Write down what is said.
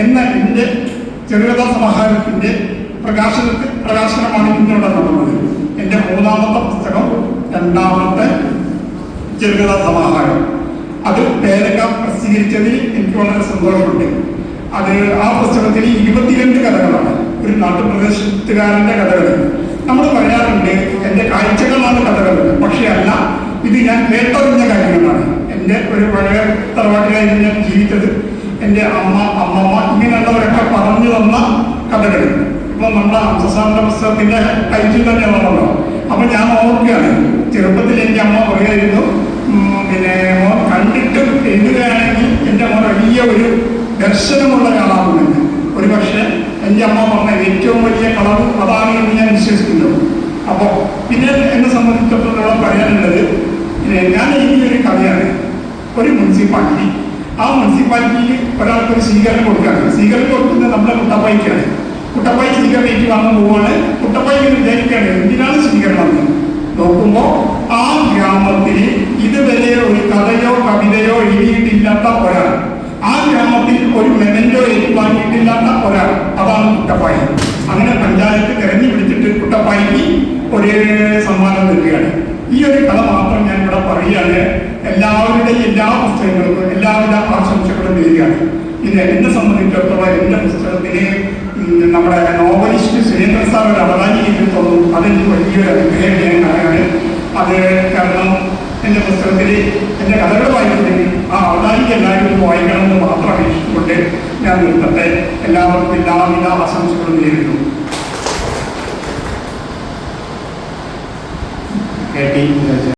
എന്ന എൻ്റെ ചെറുകഥാ സമാഹാരത്തിൻ്റെ പ്രകാശനമാണ് ഇന്നിവിടെ നടന്നത്. എൻ്റെ മൂന്നാമത്തെ പുസ്തകം, രണ്ടാമത്തെ ചെറുകഥാ സമാഹാരം. അത് പേരക്ക പ്രസിദ്ധീകരിച്ചതിൽ എനിക്ക് വളരെ സന്തോഷമുണ്ട്. അത് ആ പുസ്തകത്തിൽ 22 കഥകളാണ്, ഒരു നാട്ടുപ്രദേശത്തുകാരൻ്റെ കഥകൾ. നമ്മൾ പറയാറുണ്ട് എൻ്റെ കാഴ്ചകളാണ് കഥകൾ, പക്ഷേ അല്ല, ഇത് ഞാൻ കേട്ടറിഞ്ഞ കാര്യങ്ങളാണ്. എൻ്റെ ഒരു പഴയ തറവാട്ടിലായിരുന്നു ഞാൻ ജീവിച്ചത്. എൻ്റെ അമ്മ, അമ്മമ്മ ഇങ്ങനെയുള്ളവരൊക്കെ പറഞ്ഞു തന്ന കഥകൾ. ഇപ്പം നമ്മുടെ അംസസാറിൻ്റെ പുസ്തകത്തിൻ്റെ ടൈറ്റിൽ തന്നെ വന്നല്ലോ. അപ്പം ഞാൻ ഓർക്കുകയാണ്, ചെറുപ്പത്തിൽ എൻ്റെ അമ്മ പറയുമായിരുന്നു, പിന്നെ മോൻ കണ്ടിട്ട് എഴുതുകയാണെങ്കിൽ എൻ്റെ മോൻ വലിയ ഒരു ദർശനമുള്ള ഒരാളാകുമെന്ന്. ഒരു പക്ഷേ എൻ്റെ അമ്മ പറഞ്ഞ ഏറ്റവും വലിയ കളവ് അതാണ് എന്ന് ഞാൻ വിശ്വസിക്കുന്നു. അപ്പോൾ പിന്നെ എന്നെ സംബന്ധിച്ചിടത്തോളം പറയാനുള്ളത്, ഞാൻ എഴുതിയൊരു കഥയാണ്. ഒരു മുനിസിപ്പാലിറ്റി, ആ മുനിസിപ്പാലിറ്റിയിൽ ഒരാൾക്കൊരു സ്വീകരണം കൊടുക്കുകയാണ്. സ്വീകരണം കൊടുക്കുന്നത് നമ്മുടെ കുട്ടപ്പായിക്കാണ്. കുട്ടപ്പായി സ്വീകരണേക്ക് വന്നു പോവാണ്. കുട്ടപ്പായി വിചാരിക്കുകയാണ് എന്തിനാണ് സ്വീകരണം എന്ന്. നോക്കുമ്പോൾ ആ ഗ്രാമത്തിൽ ഇതുവരെ ഒരു കഥയോ കവിതയോ എഴുതിയിട്ടില്ലാത്ത ഒരാൾ, ആ ഗ്രാമത്തിൽ ഒരു മെമന്റോ ഏറ്റുവാങ്ങിയിട്ടില്ലാത്ത ഒരാൾ, അതാണ് കുട്ടപ്പായി. അങ്ങനെ പഞ്ചായത്ത് തിരഞ്ഞു പിടിച്ചിട്ട് കുട്ടപ്പായിക്ക് ഒരു സമ്മാനം നൽകുകയാണ്. ഈ ഒരു കഥ മാത്രം ഞാൻ ഇവിടെ പറയുകയാണ്. എല്ലാവരുടെയും എല്ലാ പുസ്തകങ്ങൾക്കും എല്ലാവിധ ആശംസകളും നേരുകയാണ്. ഇത് എന്നെ സംബന്ധിച്ചിടത്തോളം എൻ്റെ പുസ്തകത്തിന് നമ്മുടെ നോവലിസ്റ്റ് സുരേന്ദ്രൻ സാർ ഒരു അവതാനി ചെയ്തിട്ട് തോന്നും. അതെനിക്ക് വലിയൊരു അനുഗ്രഹം ഞാൻ കാണുകയാണ്. അത് കാരണം എൻ്റെ പുസ്തകത്തിൽ എൻ്റെ കഥകൾ വായിക്കുന്നെങ്കിൽ ആ അവതാനിക്ക് എല്ലാവരും വായിക്കണമെന്ന് മാത്രം ഇഷ്ടപ്പെട്ട് ഞാൻ നിർത്തട്ടെ. എല്ലാവർക്കും എല്ലാവിധ ആശംസകളും നേരിടുന്നു. KT